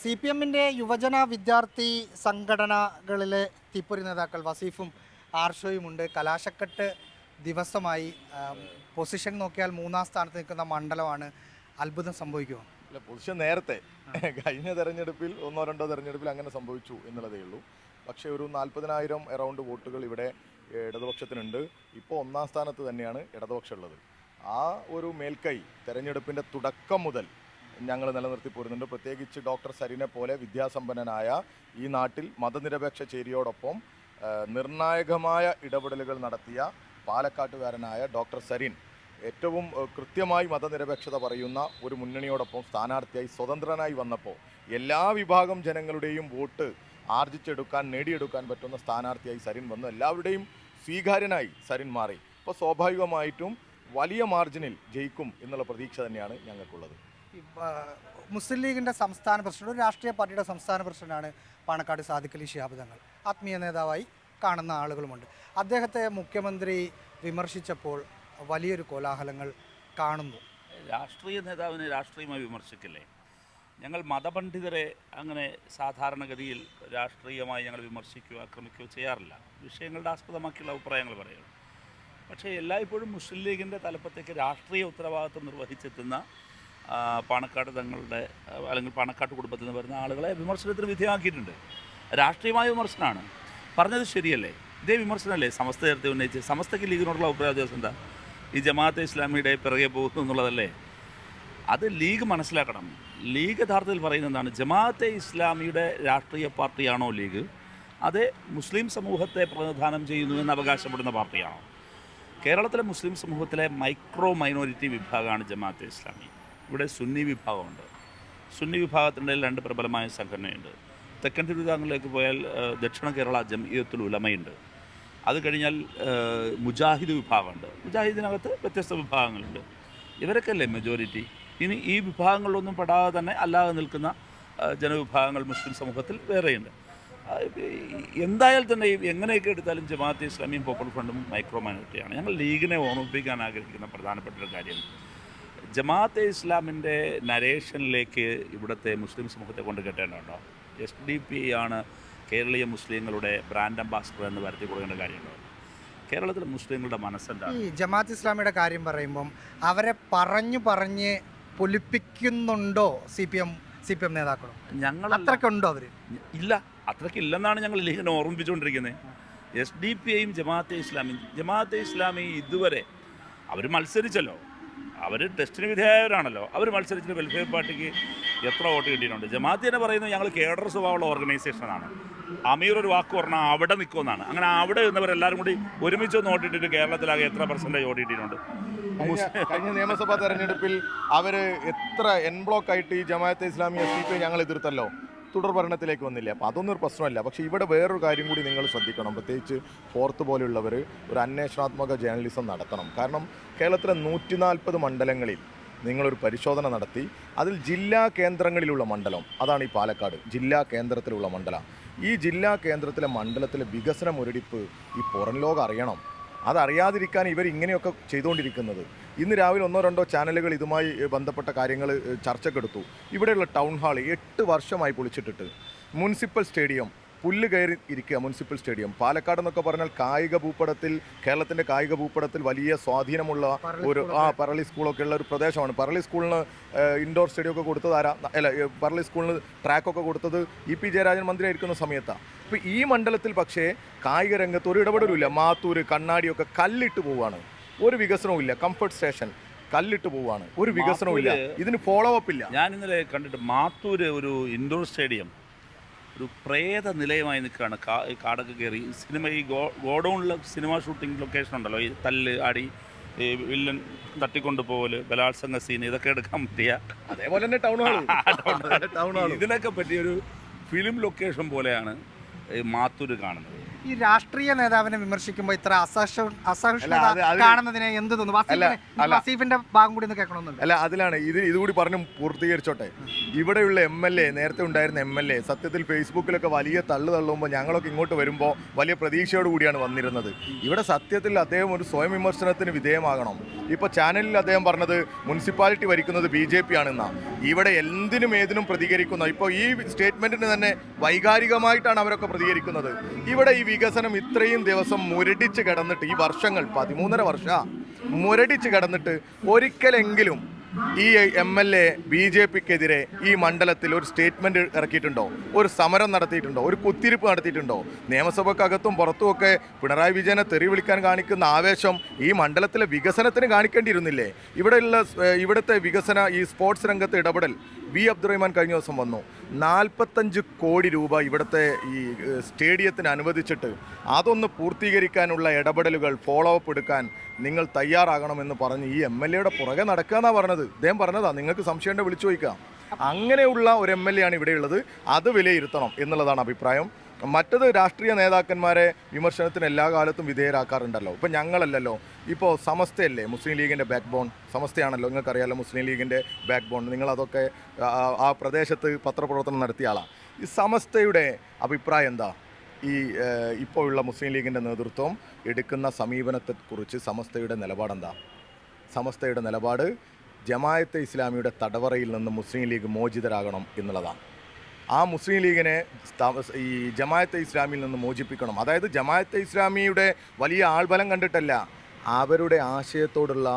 C P എമ്മിൻ്റെ യുവജന വിദ്യാർത്ഥി സംഘടനകളിലെ തീപ്പൊരി നേതാക്കൾ വസീഫും ആർഷോയുമുണ്ട്. കലാശക്കെട്ട് ദിവസമായി പൊസിഷൻ നോക്കിയാൽ 3-ാം സ്ഥാനത്ത് നിൽക്കുന്ന മണ്ഡലമാണ്. അത്ഭുതം സംഭവിക്കുമോ? അല്ല, പൊസിഷൻ നേരത്തെ കഴിഞ്ഞ തെരഞ്ഞെടുപ്പിൽ 1-2 തെരഞ്ഞെടുപ്പിൽ അങ്ങനെ സംഭവിച്ചു എന്നുള്ളതേ ഉള്ളൂ. പക്ഷേ ഒരു 40,000 അറൗണ്ട് വോട്ടുകൾ ഇവിടെ ഇടതുപക്ഷത്തിനുണ്ട്. ഇപ്പോൾ 1-ാം സ്ഥാനത്ത് തന്നെയാണ് ഇടതുപക്ഷം ഉള്ളത്. ആ ഒരു മേൽക്കൈ തെരഞ്ഞെടുപ്പിൻ്റെ തുടക്കം മുതൽ ഞങ്ങൾ നിലനിർത്തി പോരുന്നുണ്ട്. പ്രത്യേകിച്ച് ഡോക്ടർ സരിനെ പോലെ വിദ്യാസമ്പന്നനായ ഈ നാട്ടിൽ മതനിരപേക്ഷ ചേരിയോടൊപ്പം നിർണായകമായ ഇടപെടലുകൾ നടത്തിയ പാലക്കാട്ടുകാരനായ ഡോക്ടർ സരിൻ ഏറ്റവും കൃത്യമായി മതനിരപേക്ഷത പറയുന്ന ഒരു മുന്നണിയോടൊപ്പം സ്ഥാനാർത്ഥിയായി സ്വതന്ത്രനായി വന്നപ്പോൾ എല്ലാ വിഭാഗം ജനങ്ങളുടെയും വോട്ട് ആർജിച്ചെടുക്കാൻ നേടിയെടുക്കാൻ പറ്റുന്ന സ്ഥാനാർത്ഥിയായി സരിൻ വന്നു. എല്ലാവരുടെയും സ്വീകാര്യനായി സരിൻ മാറി. അപ്പോൾ സ്വാഭാവികമായിട്ടും വലിയ മാർജിനിൽ ജയിക്കും എന്നുള്ള പ്രതീക്ഷ തന്നെയാണ് ഞങ്ങൾക്കുള്ളത്. മുസ്ലിം ലീഗിൻ്റെ സംസ്ഥാന പ്രസിഡന്റ്, ഒരു രാഷ്ട്രീയ പാർട്ടിയുടെ സംസ്ഥാന പ്രസിഡന്റാണ് പാണക്കാട് സാദിഖ് അലി ശിഹാബ് തങ്ങൾ. ആത്മീയ നേതാവായി കാണുന്ന ആളുകളുമുണ്ട്. അദ്ദേഹത്തെ മുഖ്യമന്ത്രി വിമർശിച്ചപ്പോൾ വലിയൊരു കോലാഹലങ്ങൾ കാണുന്നു. രാഷ്ട്രീയ നേതാവിനെ രാഷ്ട്രീയമായി വിമർശിക്കില്ലേ? ഞങ്ങൾ മതപണ്ഡിതരെ അങ്ങനെ സാധാരണഗതിയിൽ രാഷ്ട്രീയമായി ഞങ്ങൾ വിമർശിക്കുകയോ ആക്രമിക്കുകയോ ചെയ്യാറില്ല. വിഷയങ്ങളുടെ ആസ്പദമാക്കിയുള്ള അഭിപ്രായങ്ങൾ പറയുന്നു. പക്ഷേ എല്ലായ്പ്പോഴും മുസ്ലിം ലീഗിൻ്റെ തലപ്പത്തേക്ക് രാഷ്ട്രീയ ഉത്തരവാദിത്വം നിർവഹിച്ചെത്തുന്ന പാണക്കാട് തങ്ങളുടെ അല്ലെങ്കിൽ പാണക്കാട്ട് കുടുംബത്തിൽ നിന്ന് വരുന്ന ആളുകളെ വിമർശനത്തിന് വിധേയമാക്കിയിട്ടുണ്ട്. രാഷ്ട്രീയമായ വിമർശനമാണ്. പറഞ്ഞത് ശരിയല്ലേ? ഇതേ വിമർശനമല്ലേ സമസ്ത നേരത്തെ ഉന്നയിച്ച്? സമസ്തയ്ക്ക് ലീഗിനോടുള്ള അഭിപ്രായ വ്യത്യാസം എന്താ? ഈ ജമാഅത്തെ ഇസ്ലാമിയുടെ പിറകെ പോകുന്നു എന്നുള്ളതല്ലേ? അത് ലീഗ് മനസ്സിലാക്കണം. ലീഗ് യഥാർത്ഥത്തിൽ പറയുന്നത് എന്താണ്? ജമാഅത്തെ ഇസ്ലാമിയുടെ രാഷ്ട്രീയ പാർട്ടിയാണോ ലീഗ്? അത് മുസ്ലിം സമൂഹത്തെ പ്രതിനിധാനം ചെയ്യുന്നു എന്ന് അവകാശപ്പെടുന്ന പാർട്ടിയാണോ? കേരളത്തിലെ മുസ്ലിം സമൂഹത്തിലെ മൈക്രോ മൈനോറിറ്റി വിഭാഗമാണ് ജമാഅത്തെ ഇസ്ലാമി. ഇവിടെ സുന്നി വിഭാഗമുണ്ട്. സുന്നി വിഭാഗത്തിൻ്റെ 2 പ്രബലമായ സംഘടനയുണ്ട്. തെക്കൻ തിരുവിതാംകൂറിലേക്ക് പോയാൽ ദക്ഷിണ കേരള ജംഇയ്യത്തുൽ ഉലമയുണ്ട്. അത് കഴിഞ്ഞാൽ മുജാഹിദ് വിഭാഗമുണ്ട്. മുജാഹിദിനകത്ത് വ്യത്യസ്ത വിഭാഗങ്ങളുണ്ട്. ഇവരൊക്കെ അല്ലേ മെജോറിറ്റി? ഇനി ഈ വിഭാഗങ്ങളിലൊന്നും പെടാതെ തന്നെ അല്ലാതെ നിൽക്കുന്ന ജനവിഭാഗങ്ങൾ മുസ്ലിം സമൂഹത്തിൽ വേറെയുണ്ട്. എന്തായാലും തന്നെ എങ്ങനെയൊക്കെ എടുത്താലും ജമാഅത്തെ ഇസ്ലാമിയും പോപ്പുലർ ഫ്രണ്ടും മൈക്രോ മൈനോറിറ്റിയാണ്. ഞങ്ങൾ ലീഗിനെ ഓർമ്മിപ്പിക്കാൻ ആഗ്രഹിക്കുന്ന പ്രധാനപ്പെട്ട ഒരു കാര്യം, ജമാഅത്തെ ഇസ്ലാമിൻ്റെ നരേഷനിലേക്ക് ഇവിടുത്തെ മുസ്ലിം സമൂഹത്തെ കൊണ്ട് കെട്ടേണ്ടതുണ്ടോ? SDP ആണ് കേരളീയ മുസ്ലിങ്ങളുടെ ബ്രാൻഡ് അംബാസിഡർ എന്ന് വരുത്തി കൊടുക്കേണ്ട കാര്യമുണ്ടോ? കേരളത്തിലെ മുസ്ലിങ്ങളുടെ മനസ്സെന്താണ്? ഈ ജമാഅത്ത് ഇസ്ലാമിയുടെ കാര്യം പറയുമ്പം അവരെ പറഞ്ഞ് പൊലിപ്പിക്കുന്നുണ്ടോ സി പി എം നേതാക്കളും? ഞങ്ങൾ അത്രക്കുണ്ടോ അവർ? ഇല്ല, അത്രക്കില്ലെന്നാണ് ഞങ്ങൾ ലീഗിനെ ഓർമ്മിപ്പിച്ചുകൊണ്ടിരിക്കുന്നത്. SDP-യും ജമാഅത്തെ ഇസ്ലാമി ഇതുവരെ അവർ മത്സരിച്ചല്ലോ, അവർ ടെസ്റ്റിന് വിധേയരാണല്ലോ. അവർ മത്സരിച്ചിട്ട് വെൽഫെയർ പാർട്ടിക്ക് എത്ര വോട്ട് കിട്ടിയിട്ടുണ്ട്? ജമാഅത്ത് തന്നെ പറയുന്നത് ഞങ്ങൾ കേഡർ സ്വഭാവമുള്ള ഓർഗനൈസേഷനാണ്. അമീർ ഒരു വാക്ക് പറഞ്ഞാൽ അവിടെ നിൽക്കുമെന്നാണ്. അങ്ങനെ അവിടെ നിന്നവരെല്ലാവരും കൂടി ഒരുമിച്ച് വോട്ടിട്ടിട്ട് കേരളത്തിലാകെ എത്ര % വോട്ട് കിട്ടിയിട്ടുണ്ട്? കഴിഞ്ഞ നിയമസഭാ തെരഞ്ഞെടുപ്പിൽ അവർ എത്ര ബ്ലോക്ക് ആയിട്ട് ഈ ജമാഅത്തെ ഇസ്ലാമി SDP ഞങ്ങൾ എതിർത്തല്ലോ, തുടർ ഭരണത്തിലേക്ക് വന്നില്ല. അപ്പോൾ അതൊന്നും ഒരു പ്രശ്നമല്ല. പക്ഷേ ഇവിടെ വേറൊരു കാര്യം കൂടി നിങ്ങൾ ശ്രദ്ധിക്കണം. പ്രത്യേകിച്ച് ഫോർത്ത് പോലെയുള്ളവർ ഒരു അന്വേഷണാത്മക ജേർണലിസം നടത്തണം. കാരണം കേരളത്തിലെ 140 മണ്ഡലങ്ങളിൽ നിങ്ങളൊരു പരിശോധന നടത്തി അതിൽ ജില്ലാ കേന്ദ്രങ്ങളിലുള്ള മണ്ഡലം, അതാണ് ഈ പാലക്കാട് ജില്ലാ കേന്ദ്രത്തിലുള്ള മണ്ഡലം. ഈ ജില്ലാ കേന്ദ്രത്തിലെ മണ്ഡലത്തിലെ വികസന മുരടിപ്പ് ഈ പുറം ലോകം അറിയണം. അതറിയാതിരിക്കാൻ ഇവർ ഇങ്ങനെയൊക്കെ ചെയ്തുകൊണ്ടിരിക്കുന്നത്. ഇന്ന് രാവിലെ 1-2 ചാനലുകൾ ഇതുമായി ബന്ധപ്പെട്ട കാര്യങ്ങൾ ചർച്ചക്കെടുത്തു. ഇവിടെയുള്ള ടൗൺ ഹാൾ 8 വർഷമായി പൊളിച്ചിട്ടിട്ട്, മുനിസിപ്പൽ സ്റ്റേഡിയം പുല്ല് കയറി ഇരിക്കുക. മുനിസിപ്പൽ സ്റ്റേഡിയം പാലക്കാട് എന്നൊക്കെ പറഞ്ഞാൽ കായിക ഭൂപടത്തിൽ, കേരളത്തിൻ്റെ കായിക ഭൂപടത്തിൽ വലിയ സ്വാധീനമുള്ള ഒരു പറളി സ്കൂളൊക്കെ ഉള്ള ഒരു പ്രദേശമാണ്. പറളി സ്കൂളിന് ഇൻഡോർ സ്റ്റേഡിയം ഒക്കെ കൊടുത്തത് പറളി സ്കൂളിന് ട്രാക്കൊക്കെ കൊടുത്തത് EP ജയരാജൻ മന്ത്രിയായിരിക്കുന്ന സമയത്താണ്. അപ്പോൾ ഈ മണ്ഡലത്തിൽ പക്ഷേ കായിക രംഗത്ത് ഒരു ഇടപെടലുമില്ല. മാത്തൂർ, കണ്ണാടിയൊക്കെ കല്ലിട്ട് പോവുകയാണ്. ഒരു വികസനവും ഇല്ല. കംഫർട്ട് സ്റ്റേഷൻ കല്ലിട്ട് പോവുകയാണ്. ഒരു വികസനവും ഇല്ല. ഇതിന് ഫോളോ അപ്പ് ഇല്ല. ഞാൻ ഇന്നലെ കണ്ടിട്ട് മാത്തൂര് ഒരു ഇൻഡോർ സ്റ്റേഡിയം ഒരു പ്രേത നിലയമായി നിൽക്കുകയാണ്. കാടൊക്കെ കയറി സിനിമ, ഈ ഗോഡൗണിലെ സിനിമ ഷൂട്ടിംഗ് ലൊക്കേഷൻ ഉണ്ടല്ലോ, ഈ തല്ല് അടി, ഈ വില്ലൻ തട്ടിക്കൊണ്ട് പോകല്, ബലാത്സംഗ സീൻ, ഇതൊക്കെ എടുക്കാൻ പറ്റിയ അതേപോലെ തന്നെ ടൗൺ ഹാൾ ഇതിനൊക്കെ പറ്റിയൊരു ഫിലിം ലൊക്കേഷൻ പോലെയാണ് മാത്തൂര് കാണുന്നത്. ഈ രാഷ്ട്രീയ നേതാവിനെ വിമർശിക്കുമ്പോൾ ഇത്ര അസഹിഷ്ണുത അത് കാണുന്നതിനെ എന്ത് തോന്നുന്നു? വസീഫിന്റെ ഭാഗം കൂടി ഒന്ന് കേൾക്കണമെന്നുണ്ട്. അല്ല, അതിലാണ് ഇതുകൂടി പറഞ്ഞു പൂർത്തീകരിച്ചോട്ടെ. ഇവിടെയുള്ള MLA, നേരത്തെ ഉണ്ടായിരുന്ന MLA സത്യത്തിൽ ഫേസ്ബുക്കിലൊക്കെ വലിയ തള്ളുമ്പോൾ ഞങ്ങളൊക്കെ ഇങ്ങോട്ട് വരുമ്പോൾ വലിയ പ്രതീക്ഷയോട് കൂടിയാണ് വന്നിരുന്നത്. ഇവിടെ സത്യത്തിൽ അദ്ദേഹം ഒരു സ്വയം വിമർശനത്തിന് വിധേയമാകണം. ഇപ്പോൾ ചാനലിൽ അദ്ദേഹം പറഞ്ഞത് മുനിസിപ്പാലിറ്റി ഭരിക്കുന്നത് BJP ആണെന്നാണ്. ഇവിടെ എന്തിനും ഏതിനും പ്രതികരിക്കുന്ന, ഇപ്പോൾ ഈ സ്റ്റേറ്റ്മെൻറ്റിന് തന്നെ വൈകാരികമായിട്ടാണ് അവരൊക്കെ പ്രതികരിക്കുന്നത്. ഇവിടെ ഈ വികസനം ഇത്രയും ദിവസം മുരടിച്ച് കിടന്നിട്ട്, ഈ വർഷങ്ങൾ 13.5 വർഷം മുരടിച്ച് കിടന്നിട്ട് ഒരിക്കലെങ്കിലും ഈ MLA BJPക്കെതിരെ ഈ മണ്ഡലത്തിൽ ഒരു സ്റ്റേറ്റ്മെൻറ്റ് ഇറക്കിയിട്ടുണ്ടോ? ഒരു സമരം നടത്തിയിട്ടുണ്ടോ? ഒരു കുത്തിരിപ്പ് നടത്തിയിട്ടുണ്ടോ? നിയമസഭക്കകത്തും പുറത്തുമൊക്കെ പിണറായി വിജയനെ തെറി വിളിക്കാൻ കാണിക്കുന്ന ആവേശം ഈ മണ്ഡലത്തിലെ വികസനത്തിന് കാണിക്കേണ്ടിയിരുന്നില്ലേ? ഇവിടുത്തെ വികസന, ഈ സ്പോർട്സ് രംഗത്തെ ഇടപെടൽ വി അബ്ദുറഹ്മാൻ കഴിഞ്ഞ ദിവസം വന്നു. 45 കോടി രൂപ ഇവിടുത്തെ ഈ സ്റ്റേഡിയത്തിന് അനുവദിച്ചിട്ട് അതൊന്ന് പൂർത്തീകരിക്കാനുള്ള ഇടപെടലുകൾ, ഫോളോ അപ്പ് എടുക്കാൻ നിങ്ങൾ തയ്യാറാകണമെന്ന് പറഞ്ഞ് ഈ MLAയുടെ പുറകെ നടക്കുക എന്നാണ് പറഞ്ഞത്. അദ്ദേഹം പറഞ്ഞതാ, നിങ്ങൾക്ക് സംശയം വിളിച്ചു ചോദിക്കാം. അങ്ങനെയുള്ള ഒരു MLA ആണ് ഇവിടെയുള്ളത്. അത് വിലയിരുത്തണം എന്നുള്ളതാണ് അഭിപ്രായം. മറ്റത് രാഷ്ട്രീയ നേതാക്കന്മാരെ വിമർശനത്തിന് എല്ലാ കാലത്തും വിധേയരാക്കാറുണ്ടല്ലോ. ഇപ്പം ഞങ്ങളല്ലല്ലോ, ഇപ്പോൾ സമസ്തയല്ലേ മുസ്ലിം ലീഗിൻ്റെ ബാക്ക് ബോൺ? സമസ്തയാണല്ലോ, നിങ്ങൾക്കറിയാമല്ലോ മുസ്ലിം ലീഗിൻ്റെ ബാക്ക് ബോൺ. നിങ്ങളതൊക്കെ ആ പ്രദേശത്ത് പത്രപ്രവർത്തനം നടത്തിയ ആളാണ്. ഈ സമസ്തയുടെ അഭിപ്രായം എന്താ? ഈ ഇപ്പോഴുള്ള മുസ്ലിം ലീഗിൻ്റെ നേതൃത്വം എടുക്കുന്ന സമീപനത്തെക്കുറിച്ച് സമസ്തയുടെ നിലപാടെന്താ? സമസ്തയുടെ നിലപാട് ജമാഅത്തെ ഇസ്ലാമിയുടെ തടവറയിൽ നിന്ന് മുസ്ലിം ലീഗ് മോചിതരാകണം എന്നുള്ളതാണ്. ആ മുസ്ലിം ലീഗിനെ ഈ ജമാഅത്തെ ഇസ്ലാമിയിൽ നിന്ന് മോചിപ്പിക്കണം. അതായത് ജമാഅത്തെ ഇസ്ലാമിയുടെ വലിയ ആൾബലം കണ്ടിട്ടല്ല, അവരുടെ ആശയത്തോടുള്ള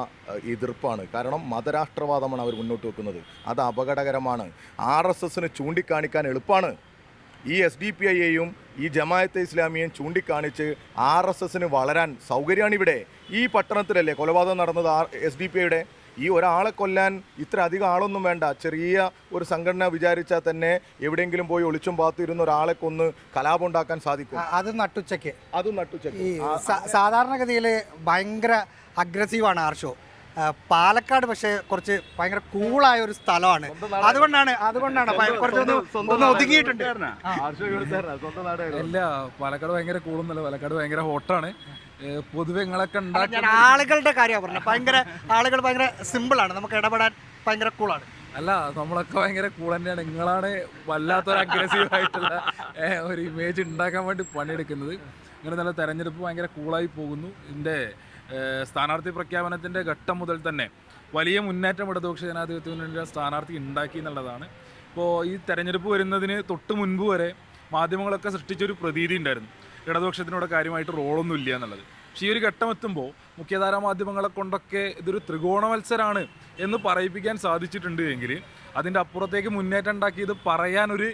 എതിർപ്പാണ്. കാരണം മതരാഷ്ട്രവാദമാണ് അവർ മുന്നോട്ട് വെക്കുന്നത്. അത് അപകടകരമാണ്. RSSന് ചൂണ്ടിക്കാണിക്കാൻ എളുപ്പമാണ്. ഈ SDPIയെയും ഈ ജമാഅത്തെ ഇസ്ലാമിയെയും ചൂണ്ടിക്കാണിച്ച് RSSന് വളരാൻ സൗകര്യമാണിവിടെ. ഈ പട്ടണത്തിലല്ലേ കൊലപാതകം നടന്നത് SDPIയുടെ? ഈ ഒരാളെ കൊല്ലാൻ ഇത്ര അധികം ആളൊന്നും വേണ്ട. ചെറിയ ഒരു സംഘടന വിചാരിച്ചാൽ തന്നെ എവിടെയെങ്കിലും പോയി ഒളിച്ചും പാത്തിരുന്ന ഒരാളെ കൊന്ന് കലാപം ഉണ്ടാക്കാൻ സാധിക്കും. അത് നട്ടുച്ചയ്ക്ക്. ഈ സാധാരണഗതിയിൽ ഭയങ്കര അഗ്രസീവാണ് ആർഷോ. പാലക്കാട് പക്ഷേ കുറച്ച് ഭയങ്കര കൂളായ ഒരു സ്ഥലമാണ്. അതുകൊണ്ടാണ് കുറച്ചൊന്ന് ഒതുങ്ങിയിട്ടുണ്ട്. അല്ല, പാലക്കാട് ഭയങ്കര കൂളൊന്നുമല്ല, പാലക്കാട് ഭയങ്കര ഹോട്ടാണ്. പൊതുവെ നിങ്ങളൊക്കെ ഞാൻ ആളുകളുടെ കാര്യമാണ് പറഞ്ഞത്. ആളുകൾ ഭയങ്കര സിമ്പിളാണ്, നമുക്ക് ഇടപെടാൻ ഭയങ്കര കൂളാണ്. അല്ല, നമ്മളൊക്കെ ഭയങ്കര കൂൾ തന്നെയാണ്. നിങ്ങളാണ് വല്ലാത്തൊരു അഗ്രസീവായിട്ടുള്ള ഒരു ഇമേജ് ഉണ്ടാക്കാൻ വേണ്ടി പണിയെടുക്കുന്നത്. ഇങ്ങനെ നല്ല തെരഞ്ഞെടുപ്പ് ഭയങ്കര കൂളായി പോകുന്നു. ഇതിൻ്റെ സ്ഥാനാർത്ഥി പ്രഖ്യാപനത്തിൻ്റെ ഘട്ടം മുതൽ തന്നെ വലിയ മുന്നേറ്റം ഇടതുപക്ഷ ജനാധിപത്യ മുന്നണിയുടെ സ്ഥാനാർത്ഥി ഉണ്ടാക്കി എന്നുള്ളതാണ്. ഇപ്പോൾ ഈ തെരഞ്ഞെടുപ്പ് വരുന്നതിന് തൊട്ട് മുൻപ് വരെ മാധ്യമങ്ങളൊക്കെ സൃഷ്ടിച്ചൊരു പ്രതീതി ഉണ്ടായിരുന്നു, ഇടതുപക്ഷത്തിനോട് കാര്യമായിട്ട് റോളൊന്നും ഇല്ല എന്നുള്ളത്. പക്ഷേ ഈ ഒരു ഘട്ടം എത്തുമ്പോൾ മുഖ്യധാരാ മാധ്യമങ്ങളെ കൊണ്ടൊക്കെ ഇതൊരു ത്രികോണ മത്സരമാണ് എന്ന് പറയിപ്പിക്കാൻ സാധിച്ചിട്ടുണ്ട് എങ്കിൽ അതിൻ്റെ അപ്പുറത്തേക്ക് മുന്നേറ്റം ഉണ്ടാക്കിയത് പറയാനൊരു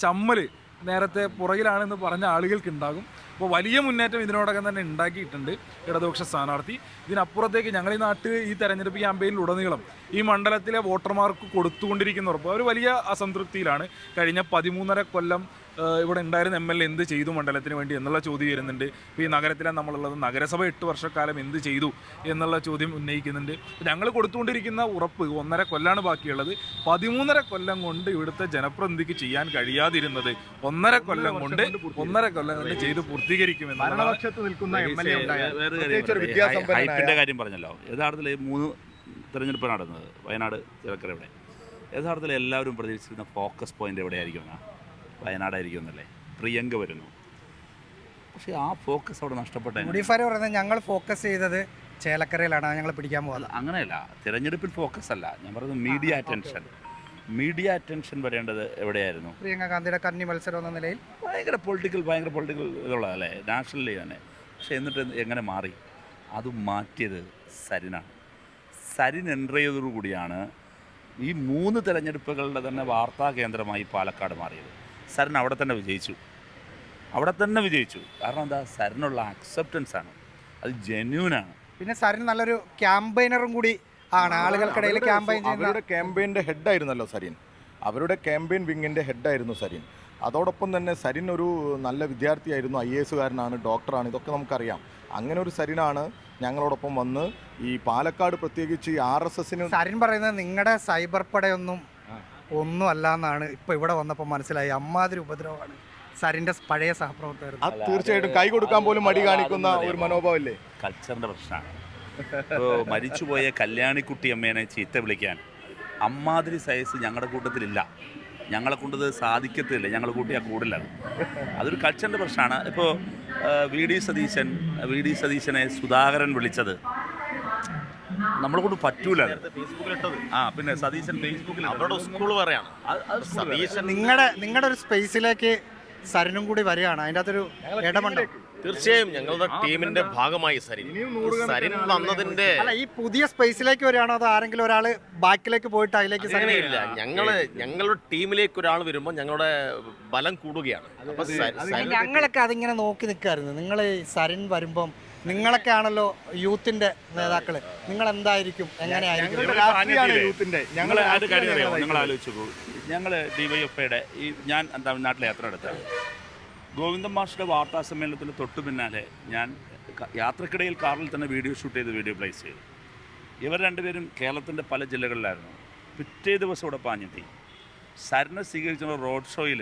ചമ്മൽ നേരത്തെ പുറകിലാണെന്ന് പറഞ്ഞ ആളുകൾക്കുണ്ടാകും. അപ്പോൾ വലിയ മുന്നേറ്റം ഇതിനോടകം തന്നെ ഉണ്ടാക്കിയിട്ടുണ്ട് ഇടതുപക്ഷ സ്ഥാനാർത്ഥി. ഇതിനപ്പുറത്തേക്ക് ഞങ്ങൾ ഈ നാട്ടിൽ ഈ തെരഞ്ഞെടുപ്പ് ക്യാമ്പയിനിലുടനീളം ഈ മണ്ഡലത്തിലെ വോട്ടർമാർക്ക് കൊടുത്തുകൊണ്ടിരിക്കുന്ന ഉറപ്പ് അവർ വലിയ അസംതൃപ്തിയിലാണ്. കഴിഞ്ഞ 13.5 കൊല്ലം ഇവിടെ ഉണ്ടായിരുന്ന MLA എന്ത് ചെയ്തു മണ്ഡലത്തിന് വേണ്ടി എന്നുള്ള ചോദ്യം വരുന്നുണ്ട്. ഇപ്പോൾ ഈ നഗരത്തിലാണ് നമ്മളുള്ളത്, നഗരസഭ 8 വർഷക്കാലം എന്ത് ചെയ്തു എന്നുള്ള ചോദ്യം ഉന്നയിക്കുന്നുണ്ട്. ഞങ്ങൾ കൊടുത്തുകൊണ്ടിരിക്കുന്ന ഉറപ്പ് 1.5 കൊല്ലാണ് ബാക്കിയുള്ളത്. 13.5 കൊല്ലം കൊണ്ട് ഇവിടുത്തെ ജനപ്രതിനിധിക്ക് ചെയ്യാൻ കഴിയാതിരുന്നത് 1.5 കൊല്ലം കൊണ്ട് ചെയ്ത് പൂർത്തീകരിക്കുമെന്നാണ്. ഹൈപ്പിൻ്റെ കാര്യം പറഞ്ഞല്ലോ. യഥാർത്ഥത്തിൽ 3 തെരഞ്ഞെടുപ്പ് നടന്നത് വയനാട്, ചേലക്കര. ഇവിടെ യഥാർത്ഥത്തിൽ എല്ലാവരും പ്രതീക്ഷിച്ചിരുന്ന ഫോക്കസ് പോയിന്റ് എവിടെയായിരിക്കും? വയനാടായിരിക്കും എന്നല്ലേ? പ്രിയങ്ക വരുന്നു, പക്ഷേ ആ ഫോക്കസ് അവിടെ നഷ്ടപ്പെട്ടെ. പറയുന്നത് ഞങ്ങൾ ഫോക്കസ് ചെയ്തത് ചേലക്കരയിലാണ്, ഞങ്ങൾ പിടിക്കാൻ പോകുന്നത്. അങ്ങനെയല്ല, തിരഞ്ഞെടുപ്പിൽ ഫോക്കസ് അല്ല ഞാൻ പറയുന്നത്. മീഡിയ അറ്റൻഷൻ വരേണ്ടത് എവിടെയായിരുന്നു? പ്രിയങ്ക ഗാന്ധിയുടെ കന്നി മത്സരം എന്ന നിലയിൽ ഭയങ്കര പൊളിറ്റിക്കൽ ഇതുള്ളതല്ലേ, നാഷണലി തന്നെ. പക്ഷേ എന്നിട്ട് എങ്ങനെ മാറി? അത് മാറ്റിയത് സരിനാണ്. സരിൻ എൻ്റർ ചെയ്തതോടുകൂടിയാണ് ഈ 3 തെരഞ്ഞെടുപ്പുകളുടെ തന്നെ വാർത്താ കേന്ദ്രമായി പാലക്കാട് മാറിയത്. സരിൻ അവിടെ തന്നെ വിജയിച്ചു. കാരണം എന്താ? സരിനുള്ള അക്സെപ്റ്റൻസ് ആണ്, അത് ജെന്യൂനാണ്. പിന്നെ സരിൻ നല്ലൊരു ക്യാമ്പയിനറും കൂടി ആണ്. ആളുകൾക്കിടയിൽ ക്യാമ്പയിൻ ചെയ്യുന്ന അവരുടെ ക്യാമ്പയിൻ്റെ ഹെഡായിരുന്നല്ലോ സരിൻ. അവരുടെ ക്യാമ്പയിൻ വിങ്ങിൻ്റെ ഹെഡായിരുന്നു സരിൻ. അതോടൊപ്പം തന്നെ സരിൻ ഒരു നല്ല വിദ്യാർത്ഥിയായിരുന്നു, IAS കാരനാണ്, ഡോക്ടറാണ്. ഇതൊക്കെ നമുക്കറിയാം. അങ്ങനെ ഒരു സരിനാണ് ഞങ്ങളോടൊപ്പം വന്ന് ഈ പാലക്കാട് പ്രത്യേകിച്ച് RSSന്. സരിൻ പറയുന്നത് നിങ്ങളുടെ സൈബർ പടയൊന്നും അല്ല എന്നാണ് ഇപ്പോൾ ഇവിടെ വന്നപ്പോൾ മനസ്സിലായി. അമ്മാതിരി ഉപദ്രവമാണ്. സരിൻ്റെ പഴയ സഹപ്രവർത്തകർ. അത് തീർച്ചയായിട്ടും കൈ കൊടുക്കാൻ പോലും മടി കാണിക്കുന്ന ഒരു മനോഭാവമല്ലേ? കൾച്ചറിൻ്റെ പ്രശ്നമാണ്. ഇപ്പോൾ മരിച്ചുപോയ കല്യാണിക്കുട്ടി അമ്മേനെ ചീത്ത വിളിക്കാൻ അമ്മാതിരി സൈസ് ഞങ്ങളുടെ കൂട്ടത്തിലില്ല. ഞങ്ങളെ കൊണ്ടത് സാധിക്കത്തില്ല, ഞങ്ങൾ കൂട്ടിയാൽ കൂടില്ല. അതൊരു കൾച്ചറിൻ്റെ പ്രശ്നമാണ്. ഇപ്പോൾ വി ഡി സതീശനെ സുധാകരൻ വിളിച്ചത് നമ്മളെ കൊണ്ട് പറ്റൂല. പിന്നെ സതീശൻ ഫേസ്ബുക്കിൽ അവരുടെ സ്കൂൾ പറയാണ് സതീശൻ നിങ്ങളുടെ ഒരു സ്പേസിലേക്ക് സരിനും കൂടി വരികയാണ്. അതിൻ്റെ അകത്തൊരു ഇടമുണ്ടോ? തീർച്ചയായും ഞങ്ങളുടെ ടീമിന്റെ ഭാഗമായി സരിൻ വന്നതിന്റെ അല്ല, ഈ പുതിയ സ്പേസിലേക്ക് വരികയാണോ അതോ ആരെങ്കിലും ഒരാൾ ബാക്കിലേക്ക് പോയിട്ട് അതിലേക്ക് അങ്ങനെയില്ല. ഞങ്ങളുടെ ടീമിലേക്ക് ഒരാൾ വരുമ്പോൾ ഞങ്ങളുടെ ബലം കൂടുകയാണ്. അപ്പൊ ഞങ്ങളൊക്കെ അതിങ്ങനെ നോക്കി നിൽക്കായിരുന്നു. നിങ്ങൾ സരിൻ വരുമ്പം നിങ്ങളൊക്കെ ആണല്ലോ യൂത്തിന്റെ നേതാക്കള്, നിങ്ങൾ എന്തായിരിക്കും, എങ്ങനെയായിരിക്കും? ഞങ്ങൾ ആലോചിച്ചു. ഞങ്ങൾ DYFIയുടെ ഞാൻ തമിഴ്നാട്ടിലെ യാത്ര നടത്താണ്. ഗോവിന്ദൻ മാഷിൻ്റെ വാർത്താ സമ്മേളനത്തിന് തൊട്ടു പിന്നാലെ ഞാൻ യാത്രക്കിടയിൽ കാറിൽ തന്നെ വീഡിയോ ഷൂട്ട് ചെയ്ത് വീഡിയോ പ്ലേസ് ചെയ്തു. ഇവർ രണ്ടുപേരും കേരളത്തിൻ്റെ പല ജില്ലകളിലായിരുന്നു. പിറ്റേ ദിവസം ഇവിടെ പാഞ്ഞെത്തി. സരിനെ സ്വീകരിച്ചുള്ള റോഡ് ഷോയിൽ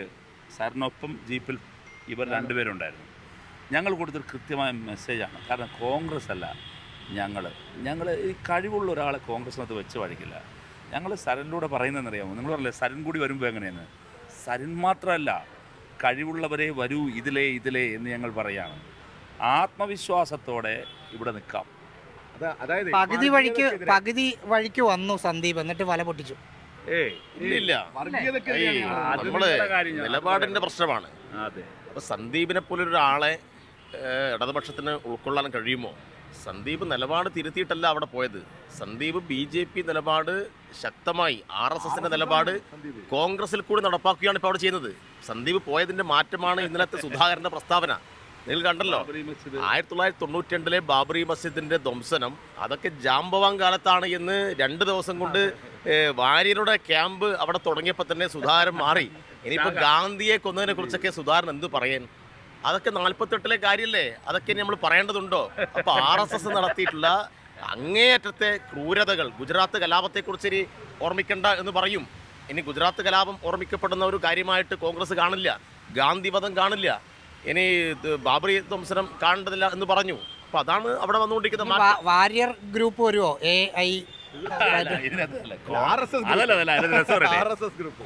സരിനൊപ്പം ജീപ്പിൽ ഇവർ രണ്ടുപേരുണ്ടായിരുന്നു. ഞങ്ങൾ കൊടുത്തൊരു കൃത്യമായ മെസ്സേജാണ്. കാരണം കോൺഗ്രസ് അല്ല ഞങ്ങൾ ഈ കഴിവുള്ള ഒരാളെ കോൺഗ്രസിനകത്ത് വെച്ച് വഴിക്കില്ല. ഞങ്ങൾ സരിനിലൂടെ പറയുന്നതെന്നറിയാമോ? നിങ്ങൾ പറഞ്ഞില്ലേ സരിൻ കൂടി വരുമ്പോൾ എങ്ങനെയെന്ന്. സരിൻ മാത്രമല്ല, കഴിവുള്ളവരെ വരൂ ഇതിലേ എന്ന് ഞങ്ങൾ പറയാണ്. ആത്മവിശ്വാസത്തോടെ ഇവിടെ നിൽക്കാം. അതായത് പകുതി വഴിക്ക് വന്നു സന്ദീപ്, എന്നിട്ട് വല പൊട്ടിച്ചു. ഇല്ല, നമ്മള് നിലപാടിന്റെ പ്രശ്നമാണ്. അപ്പൊ സന്ദീപിനെ പോലൊരാളെ ഇടതുപക്ഷത്തിന് ഉൾക്കൊള്ളാൻ കഴിയുമോ? സന്ദീപ് നിലപാട് തിരുത്തിയിട്ടല്ല അവിടെ പോയത്. സന്ദീപ് BJP നിലപാട് ശക്തമായി, RSSന്റെ നിലപാട് കോൺഗ്രസിൽ കൂടി നടപ്പാക്കുകയാണ് ഇപ്പോൾ അവിടെ ചെയ്യുന്നത്. സന്ദീപ് പോയതിന്റെ മാറ്റമാണ് ഇന്നലത്തെ സുധാകരന്റെ പ്രസ്താവന. നിങ്ങൾ കണ്ടല്ലോ, 1992 ബാബറി മസ്ജിദിന്റെ ധ്വംസനം അതൊക്കെ ജാംബവാൻ കാലത്താണ് എന്ന് 2 ദിവസം കൊണ്ട് വാര്യരുടെ ക്യാമ്പ് അവിടെ തുടങ്ങിയപ്പോൾ തന്നെ സുധാകരൻ മാറി. ഇനിയിപ്പോൾ ഗാന്ധിയെ കൊന്നതിനെ കുറിച്ചൊക്കെ സുധാകരൻ എന്ത് പറയാൻ? അതൊക്കെ 48-ലെ കാര്യമല്ലേ? അതൊക്കെ നമ്മൾ പറയേണ്ടതുണ്ടോ? അപ്പോൾ RSS നടത്തിയിട്ടുള്ള അങ്ങേയറ്റത്തെ ക്രൂരതകൾ, ഗുജറാത്ത് കലാപത്തെക്കുറിച്ച് ഇനി ഓർമ്മിക്കണ്ട എന്ന് പറയും. ഇനി ഗുജറാത്ത് കലാപം ഓർമ്മിക്കപ്പെടുന്ന ഒരു കാര്യമായിട്ട് കോൺഗ്രസ് കാണില്ല, ഗാന്ധി വധം കാണില്ല, ഇനി ബാബറി ധ്വംസനം കാണേണ്ടതില്ല എന്ന് പറഞ്ഞു. അപ്പോൾ അതാണ് അവിടെ വന്നുകൊണ്ടിരിക്കുന്ന വാരിയർ ഗ്രൂപ്പ് വരുമോ? AI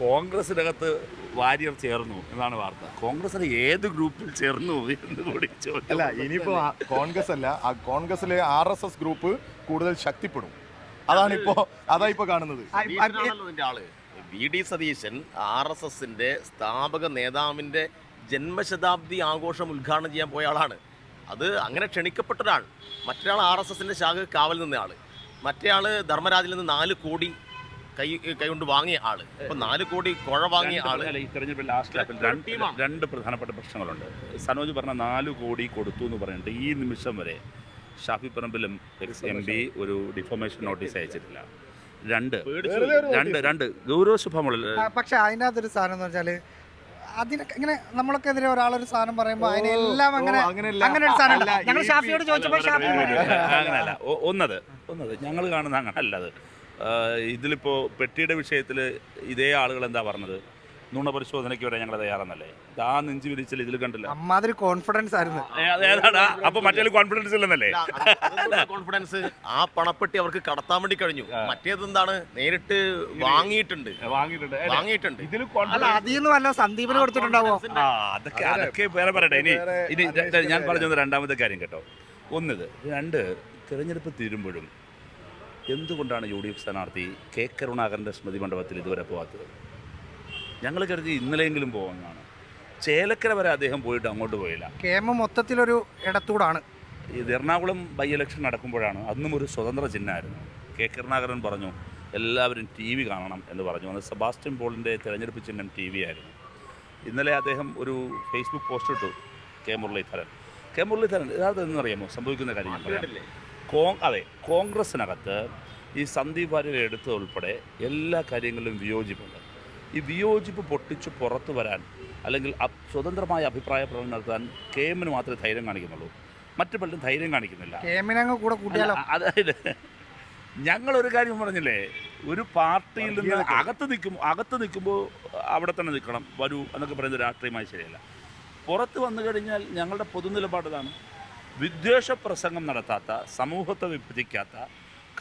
കോൺഗ്രസിനകത്ത് വാര്യർ ചേർന്നു എന്നാണ് വാർത്ത. കോൺഗ്രസിന് ഏത് ഗ്രൂപ്പിൽ ചേർന്നു എന്ന് കൂടി അല്ല, ഇനിയിപ്പോ കോൺഗ്രസ് അല്ല, ആ കോൺഗ്രസിലെ RSS ഗ്രൂപ്പ് കൂടുതൽ ശക്തിപ്പെടും. അതായിപ്പോ കാണുന്നത്. ആള് VD സതീശൻ RSSന്റെ സ്ഥാപക നേതാവിന്റെ ജന്മശതാബ്ദി ആഘോഷം ഉദ്ഘാടനം ചെയ്യാൻ പോയ ആളാണ്. അത് അങ്ങനെ ക്ഷണിക്കപ്പെട്ട ഒരാൾ. മറ്റൊരാൾ RSSന്റെ ശാഖ കാവൽ നിന്ന ആള്. മറ്റേ ആള് ധർമ്മരാജിൽ നിന്ന് 4 കോടി കൈകൊണ്ട് വാങ്ങിയ ആള്. ഇപ്പൊ 4 കോടി കുഴ വാങ്ങിയ ആള്. ഈ തെരഞ്ഞെടുപ്പിൽ ലാസ്റ്റ് രണ്ട് പ്രധാനപ്പെട്ട പ്രശ്നങ്ങളുണ്ട്. സനോജ് പറഞ്ഞ 4 കോടി കൊടുത്തു എന്ന് പറഞ്ഞിട്ട് ഈ നിമിഷം വരെ ഷാഫി പറമ്പിലും MP ഒരു ഡിഫോമേഷൻ നോട്ടീസ് അയച്ചിട്ടില്ല. രണ്ട് ഗൗരവശുഭമുള്ള. പക്ഷെ അതിനകത്തൊരു സാധനം എന്ന് വെച്ചാൽ അതിനൊക്കെ ഇങ്ങനെ നമ്മളൊക്കെ എതിരെ ഒരാളൊരു സാധനം പറയുമ്പോൾ അതിനെല്ലാം അങ്ങനെ ഒരു സാധനം ഞങ്ങൾ ഷാഫിയോട് ചോദിച്ചപ്പോൾ ഷാഫി അങ്ങനെയല്ല. ഒന്നത് ഞങ്ങൾ കാണുന്ന അങ്ങനല്ലത്. ഇതിലിപ്പോൾ പെട്ടിയുടെ വിഷയത്തിൽ ഇതേ ആളുകൾ എന്താ പറഞ്ഞത്? നുണ പരിശോധനയ്ക്ക് വരെ ഞങ്ങൾ തയ്യാറെന്നല്ലേ? ആ നെഞ്ചു വിരിച്ചിൽ ഇതിൽ കണ്ടില്ല. അമ്മാതിരി കോൺഫിഡൻസ് ആയിരുന്നു. അപ്പൊ മറ്റേ കോൺഫിഡൻസ് ഇല്ലെന്നല്ലേ? കോൺഫിഡൻസ് ആ പണപ്പെട്ടി അവർക്ക് കടത്താൻ വേണ്ടി കഴിഞ്ഞു. മറ്റേതെന്താണ്, നേരിട്ട് വാങ്ങിയിട്ടുണ്ട്. ഇതിൽ അതിന്ന് വല്ല സന്ദീപിന് കൊടുത്തിട്ടുണ്ടാവോ? അതൊക്കെ വേറെ പറയട്ടെ. ഇനി ഞാൻ പറഞ്ഞത് രണ്ടാമത്തെ കാര്യം കേട്ടോ. ഒന്നിത്. രണ്ട്, തിരഞ്ഞെടുപ്പ് തീരുമ്പോഴും എന്തുകൊണ്ടാണ് UDF സ്ഥാനാർത്ഥി K കരുണാകരൻ്റെ സ്മൃതി മണ്ഡപത്തിൽ ഇതുവരെ പോകാത്തത്? ഞങ്ങൾ കരുതി ഇന്നലെയെങ്കിലും പോകുന്നതാണ്. ചേലക്കര വരെ അദ്ദേഹം പോയിട്ട് അങ്ങോട്ട് പോയില്ല. കേമ മൊത്തത്തിലൊരു ഇടത്തൂടാണ്. ഇത് എറണാകുളം ബൈ ഇലക്ഷൻ നടക്കുമ്പോഴാണ്, അന്നും ഒരു സ്വതന്ത്ര ചിഹ്നമായിരുന്നു. K കരുണാകരൻ പറഞ്ഞു എല്ലാവരും TV കാണണം എന്ന് പറഞ്ഞു. അന്ന് സെബാസ്റ്റ്യൻ പോളിൻ്റെ തിരഞ്ഞെടുപ്പ് ചിഹ്നം TV ആയിരുന്നു. ഇന്നലെ അദ്ദേഹം ഒരു ഫേസ്ബുക്ക് പോസ്റ്റ് ഇട്ടു. കെ മുരളീധരൻ യഥാർത്ഥം എന്നറിയാമോ സംഭവിക്കുന്ന കാര്യം ഞാൻ പറയാം. അതെ, കോൺഗ്രസിനകത്ത് ഈ സന്ദീപ് വാര്യരെ എടുത്തത് ഉൾപ്പെടെ എല്ലാ കാര്യങ്ങളിലും വിയോജിപ്പുണ്ട്. ഈ വിയോജിപ്പ് പൊട്ടിച്ച് പുറത്തു വരാൻ അല്ലെങ്കിൽ സ്വതന്ത്രമായ അഭിപ്രായ പ്രകടനം നടത്താൻ KM-ന് മാത്രമേ ധൈര്യം കാണിക്കുന്നുള്ളൂ. മറ്റു പലരും ധൈര്യം കാണിക്കുന്നില്ല. അതായത് ഞങ്ങളൊരു കാര്യം പറഞ്ഞില്ലേ, ഒരു പാർട്ടിയിൽ നിന്ന് അകത്ത് നിൽക്കുമ്പോൾ അവിടെ തന്നെ നിൽക്കണം, വരൂ എന്നൊക്കെ പറയുന്നത് രാഷ്ട്രീയമായി ശരിയല്ല. പുറത്ത് വന്നു കഴിഞ്ഞാൽ ഞങ്ങളുടെ പൊതുനിലപാടിതാണ്. വിദ്വേഷ പ്രസംഗം നടത്താത്ത, സമൂഹത്തെ വിഭജിക്കാത്ത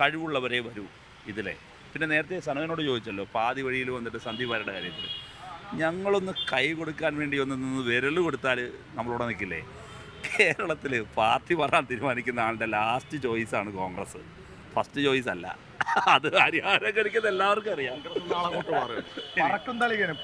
കഴിവുള്ളവരെ വരൂ ഇതിലെ. പിന്നെ നേരത്തെ സനോനോട് ചോദിച്ചല്ലോ പാതി വഴിയിൽ വന്നിട്ട് സന്ദീപ് വാര്യരുടെ കാര്യത്തിൽ, ഞങ്ങളൊന്ന് കൈ കൊടുക്കാൻ വേണ്ടി ഒന്ന് നിന്ന് വിരൽ കൊടുത്താൽ നമ്മളോട് നിൽക്കില്ലേ? കേരളത്തിൽ പാർട്ടി മാറാൻ തീരുമാനിക്കുന്ന ആളുടെ ലാസ്റ്റ് ചോയ്സാണ് കോൺഗ്രസ്, ഫസ്റ്റ് ചോയ്സ് അല്ല. അത് ഹരിയാനകരിക്കുന്നത് എല്ലാവർക്കും അറിയാം.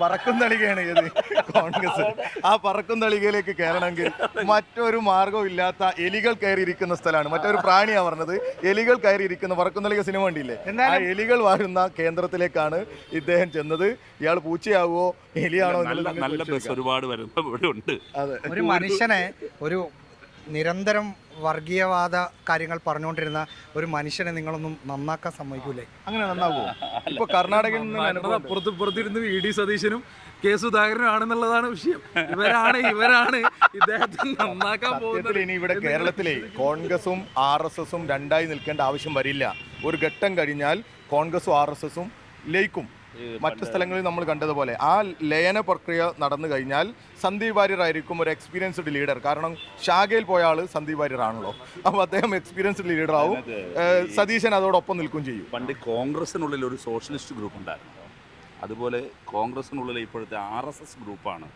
പറക്കും തളികയാണ് ഏത് കോൺഗ്രസ്. ആ പറക്കും തളികയിലേക്ക് കയറണമെങ്കിൽ മറ്റൊരു മാർഗവും ഇല്ലാത്ത എലികൾ കയറിയിരിക്കുന്ന സ്ഥലമാണ്. മറ്റൊരു പ്രാണിയാ പറഞ്ഞത്, എലികൾ കയറിയിരിക്കുന്ന പറക്കും തളിക സിനിമ കണ്ടില്ലേ? ആ എലികൾ വാഴുന്ന കേന്ദ്രത്തിലേക്കാണ് ഇദ്ദേഹം ചെന്നത്. ഇയാൾ പൂച്ചയാവോ എലിയാണോ? നല്ല ബസ് ഒരുപാട് വരുമ്പോൾ ഇവിടെ ഉണ്ട്. ഒരു മനുഷ്യനെ, ഒരു നിരന്തരം വർഗീയവാദ കാര്യങ്ങൾ പറഞ്ഞുകൊണ്ടിരുന്ന ഒരു മനുഷ്യനെ നിങ്ങളൊന്നും നന്നാക്കാൻ സമ്മതിക്കൂലേ? അങ്ങനെ നന്നാവോ? ഇപ്പൊ കർണാടകയിൽ നിന്ന് പുറത്തിരുന്ന് VD സതീശനും K സുധാകരനും ആണെന്നുള്ളതാണ് വിഷയം. ഇവരാണ് ഇദ്ദേഹത്തെ നന്നാക്കാൻ പോകുന്നത്. ഇനി ഇവിടെ കേരളത്തിലെ കോൺഗ്രസും RSSും രണ്ടായി നിൽക്കേണ്ട ആവശ്യം വരില്ല. ഒരു ഘട്ടം കഴിഞ്ഞാൽ കോൺഗ്രസും RSSും ലയിക്കും. മറ്റു സ്ഥലങ്ങളിൽ നമ്മൾ കണ്ടതുപോലെ ആ ലയന പ്രക്രിയ നടന്നു കഴിഞ്ഞാൽ സന്ദീപ് വാര്യർ ആയിരിക്കും ഒരു എക്സ്പീരിയൻസ്ഡ് ലീഡർ. കാരണം ശാഖയിൽ പോയ ആൾ സന്ദീപ് വാര്യർ ആണല്ലോ, അപ്പോൾ അദ്ദേഹം എക്സ്പീരിയൻസ്ഡ് ലീഡർ ആവും. സതീശൻ അതോടൊപ്പം നിൽക്കും ചെയ്യും. പണ്ട് കോൺഗ്രസിനുള്ളിൽ ഒരു സോഷ്യലിസ്റ്റ് ഗ്രൂപ്പ് ഉണ്ടായിരുന്നു, അതുപോലെ കോൺഗ്രസിനുള്ളിൽ ഇപ്പോഴത്തെ RSS ഗ്രൂപ്പാണ്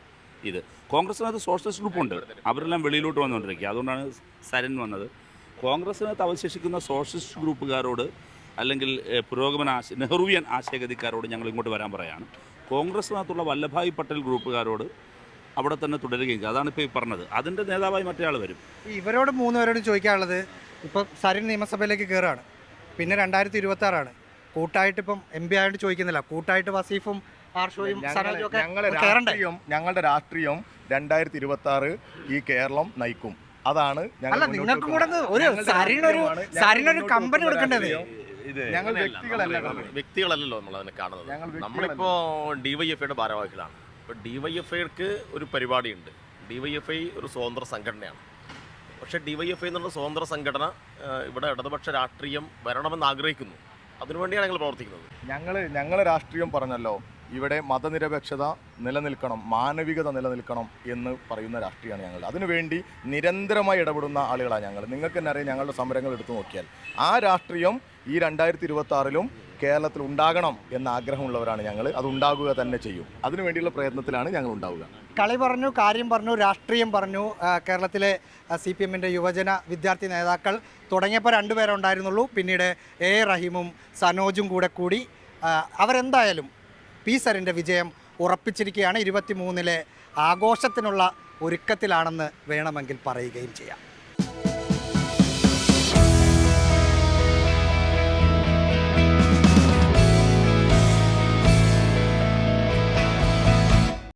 ഇത്. കോൺഗ്രസിനകത്ത് സോഷ്യലിസ്റ്റ് ഗ്രൂപ്പുണ്ട്, അവരെല്ലാം വെളിയിലോട്ട് വന്നുകൊണ്ടിരിക്കുക. അതുകൊണ്ടാണ് സരൻ വന്നത്. കോൺഗ്രസിനകത്ത് അവശേഷിക്കുന്ന സോഷ്യലിസ്റ്റ് ഗ്രൂപ്പുകാരോട് അല്ലെങ്കിൽ നെഹ്റുവിയൻ ആശയഗതിക്കാരോട് ഞങ്ങൾ ഇങ്ങോട്ട് വരാൻ പറയാണ്. കോൺഗ്രസിനകത്തുള്ള വല്ലഭായ് പട്ടേൽ ഗ്രൂപ്പുകാരോട് അവിടെ തന്നെ തുടരുകയും. അതാണ് ഇപ്പോൾ ഈ പറഞ്ഞത്. അതിൻ്റെ നേതാവായി മറ്റേ ആൾ വരും. ഇവരോട് മൂന്നുപേരോടും ചോദിക്കാനുള്ളത്, ഇപ്പം സരിൻ നിയമസഭയിലേക്ക് കയറുകയാണ്, പിന്നെ 2026 കൂട്ടായിട്ട് ഇപ്പം MP ആയിട്ട് ചോദിക്കുന്നില്ല, കൂട്ടായിട്ട് വസീഫും ആർഷോയും സനോജും ഒക്കെ കയറണ്ടേ? ഞങ്ങളുടെ രാഷ്ട്രീയം 2026 ഈ കേരളം നയിക്കും. അതാണ് അല്ല, നിങ്ങൾക്കും കൂടെ ഒരു സരിനൊരു കമ്പനി കൊടുക്കേണ്ടത്. ഞങ്ങൾ വ്യക്തികളല്ലല്ലോ നമ്മൾ അതിനെ കാണുന്നത്. നമ്മളിപ്പോ DYFIയുടെ ഭാരവാഹികളാണ്. ഇപ്പോൾ DYFIക്ക് ഒരു പരിപാടിയുണ്ട്. DYFI ഒരു സ്വതന്ത്ര സംഘടനയാണ്. പക്ഷേ DYFI എന്നുള്ള സ്വതന്ത്ര സംഘടന ഇവിടെ ഇടതുപക്ഷ രാഷ്ട്രീയം വരണമെന്ന് ആഗ്രഹിക്കുന്നു. അതിനുവേണ്ടിയാണ് ഞങ്ങൾ പ്രവർത്തിക്കുന്നത്. ഞങ്ങൾ രാഷ്ട്രീയം പറഞ്ഞല്ലോ, ഇവിടെ മതനിരപേക്ഷത നിലനിൽക്കണം, മാനവികത നിലനിൽക്കണം എന്ന് പറയുന്ന രാഷ്ട്രീയമാണ് ഞങ്ങൾ. അതിനുവേണ്ടി നിരന്തരമായി ഇടപെടുന്ന ആളുകളാണ് ഞങ്ങൾ. നിങ്ങൾക്ക് തന്നെ അറിയാം, ഞങ്ങളുടെ സമരങ്ങൾ എടുത്തു നോക്കിയാൽ ആ രാഷ്ട്രീയം ഈ 2026 കേരളത്തിൽ ഉണ്ടാകണം എന്ന ആഗ്രഹമുള്ളവരാണ് ഞങ്ങൾ. അത് ഉണ്ടാകുക തന്നെ ചെയ്യും. അതിനുവേണ്ടിയുള്ള പ്രയത്നത്തിലാണ് ഞങ്ങൾ ഉണ്ടാവുക. കളി പറഞ്ഞു, കാര്യം പറഞ്ഞു, രാഷ്ട്രീയം പറഞ്ഞു. കേരളത്തിലെ CPMൻ്റെ യുവജന വിദ്യാർത്ഥി നേതാക്കൾ തുടങ്ങിയപ്പോൾ 2 പേരെ ഉണ്ടായിരുന്നുള്ളൂ. പിന്നീട് A റഹീമും സനോജും കൂടി അവരെന്തായാലും P സരിൻ്റെ വിജയം ഉറപ്പിച്ചിരിക്കുകയാണ്. 23-ലെ ആഘോഷത്തിനുള്ള ഒരുക്കത്തിലാണെന്ന് വേണമെങ്കിൽ പറയുകയും ചെയ്യാം.